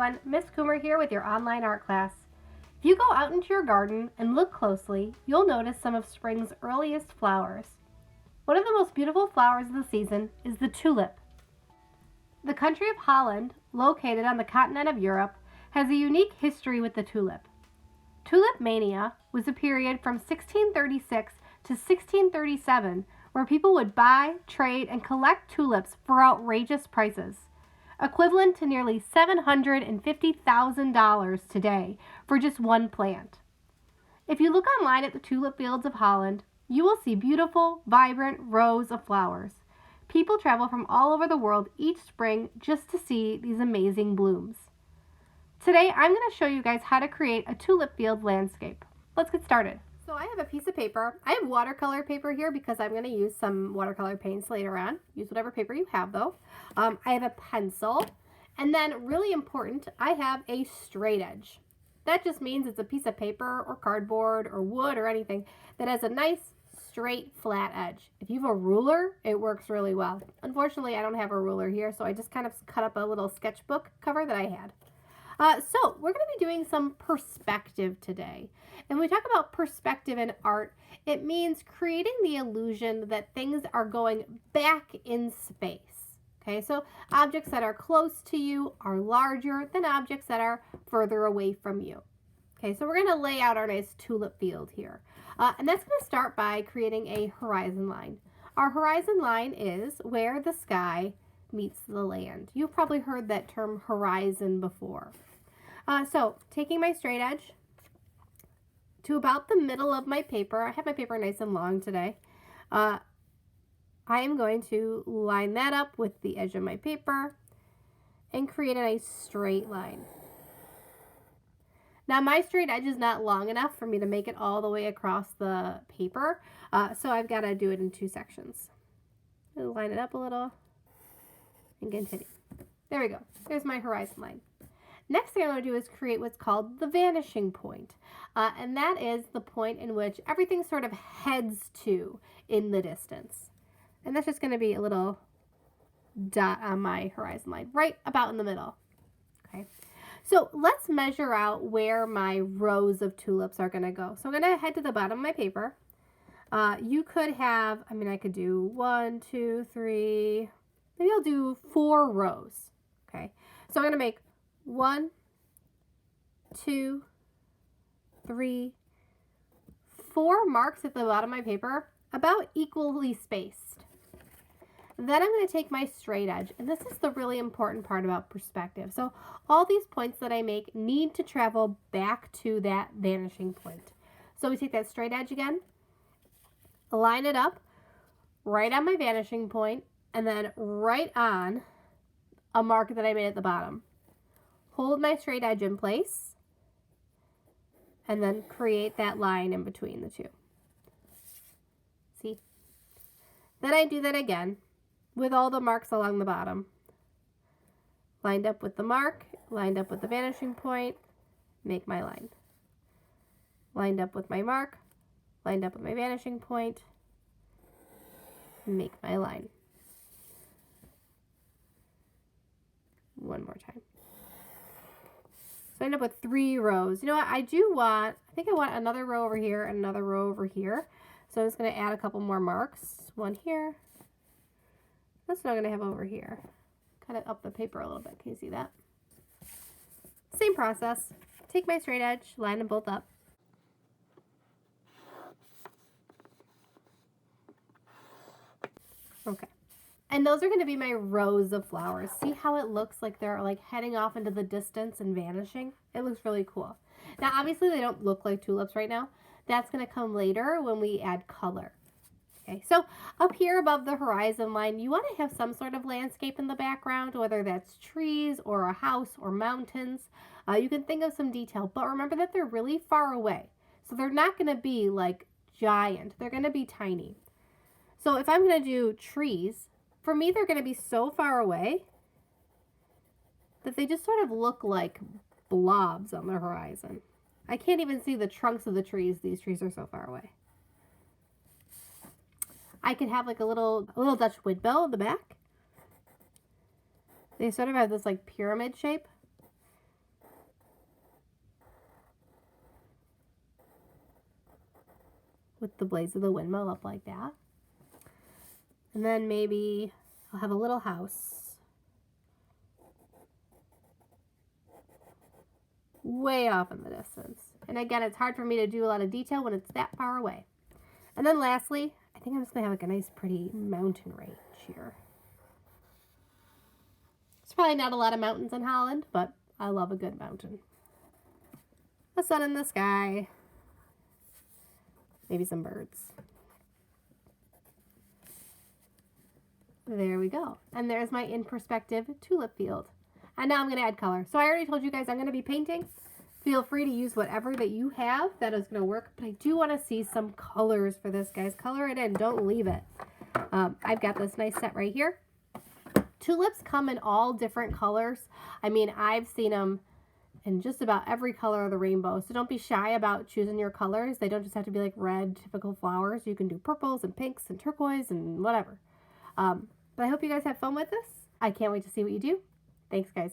everyone, Miss Coomer here with your online art class. If you go out into your garden and look closely, you'll notice some of spring's earliest flowers. One of the most beautiful flowers of the season is the tulip. The country of Holland, located on the continent of Europe, has a unique history with the tulip. Tulip mania was a period from 1636 to 1637 where people would buy, trade, and collect tulips for outrageous prices, equivalent to nearly $750,000 today for just one plant. If you look online at the tulip fields of Holland, you will see beautiful, vibrant rows of flowers. People travel from all over the world each spring just to see these amazing blooms. Today, I'm going to show you guys how to create a tulip field landscape. Let's get started. So I have a piece of paper. I have watercolor paper here because I'm going to use some watercolor paints later on. Use whatever paper you have though. I have a pencil, and then really important, I have a straight edge. That just means it's a piece of paper or cardboard or wood or anything that has a nice straight flat edge. If you have a ruler, it works really well. Unfortunately, I don't have a ruler here, so I just kind of cut up a little sketchbook cover that I had. So we're going to be doing some perspective today. And when we talk about perspective in art, it means creating the illusion that things are going back in space. Okay, so objects that are close to you are larger than objects that are further away from you. Okay, so we're going to lay out our nice tulip field here. And that's going to start by creating a horizon line. Our horizon line is where the sky meets the land. You've probably heard that term horizon before. So taking my straight edge to about the middle of my paper, I have my paper nice and long today, I am going to line that up with the edge of my paper and create a nice straight line. Now my straight edge is not long enough for me to make it all the way across the paper, so I've got to do it in two sections. I'll line it up a little and continue. There we go. There's my horizon line. Next thing I'm going to do is create what's called the vanishing point. And that is the point in which everything sort of heads to in the distance. And that's just going to be a little dot on my horizon line, right about in the middle. Okay. So let's measure out where my rows of tulips are going to go. So I'm going to head to the bottom of my paper. You could have, I could do 1, 2, 3, maybe I'll do 4 rows. Okay. So I'm going to make 1, 2, 3, 4 marks at the bottom of my paper, about equally spaced. Then I'm going to take my straight edge, and this is the really important part about perspective. So all these points that I make need to travel back to that vanishing point. So we take that straight edge again, line it up right on my vanishing point, and then right on a mark that I made at the bottom. Hold my straight edge in place, and then create that line in between the two. See? Then I do that again with all the marks along the bottom. Lined up with the mark, lined up with the vanishing point, make my line. Lined up with my mark, lined up with my vanishing point, make my line. One more time. So I end up with 3 rows. You know what? I think I want another row over here and another row over here. So I'm just going to add a couple more marks. One here. That's what I'm going to have over here. Kind of up the paper a little bit. Can you see that? Same process. Take my straight edge, line them both up. Okay. And those are going to be my rows of flowers. See how it looks like they're like heading off into the distance and vanishing? It looks really cool. Now, obviously, they don't look like tulips right now. That's going to come later when we add color. Okay, so up here above the horizon line, you want to have some sort of landscape in the background, whether that's trees or a house or mountains. You can think of some detail, but remember that they're really far away. So they're not going to be like giant. They're going to be tiny. So if I'm going to do trees, for me, they're going to be so far away that they just sort of look like blobs on the horizon. I can't even see the trunks of the trees. These trees are so far away. I could have like a little Dutch windmill in the back. They sort of have this like pyramid shape. with the blades of the windmill up like that. And then maybe I'll have a little house way off in the distance. And again, it's hard for me to do a lot of detail when it's that far away. And then lastly, I think I'm just going to have like a nice pretty mountain range here. There's probably not a lot of mountains in Holland, but I love a good mountain. The sun in the sky. Maybe some birds. There we go. And there's my in perspective tulip field. And now I'm going to add color. So I already told you guys I'm going to be painting. Feel free to use whatever that you have that is going to work. But I do want to see some colors for this, guys. Color it in. Don't leave it. I've got this nice set right here. Tulips come in all different colors. I mean, I've seen them in just about every color of the rainbow. So don't be shy about choosing your colors. They don't just have to be like red, typical flowers. You can do purples and pinks and turquoise and whatever. But I hope you guys have fun with this. I can't wait to see what you do. Thanks, guys.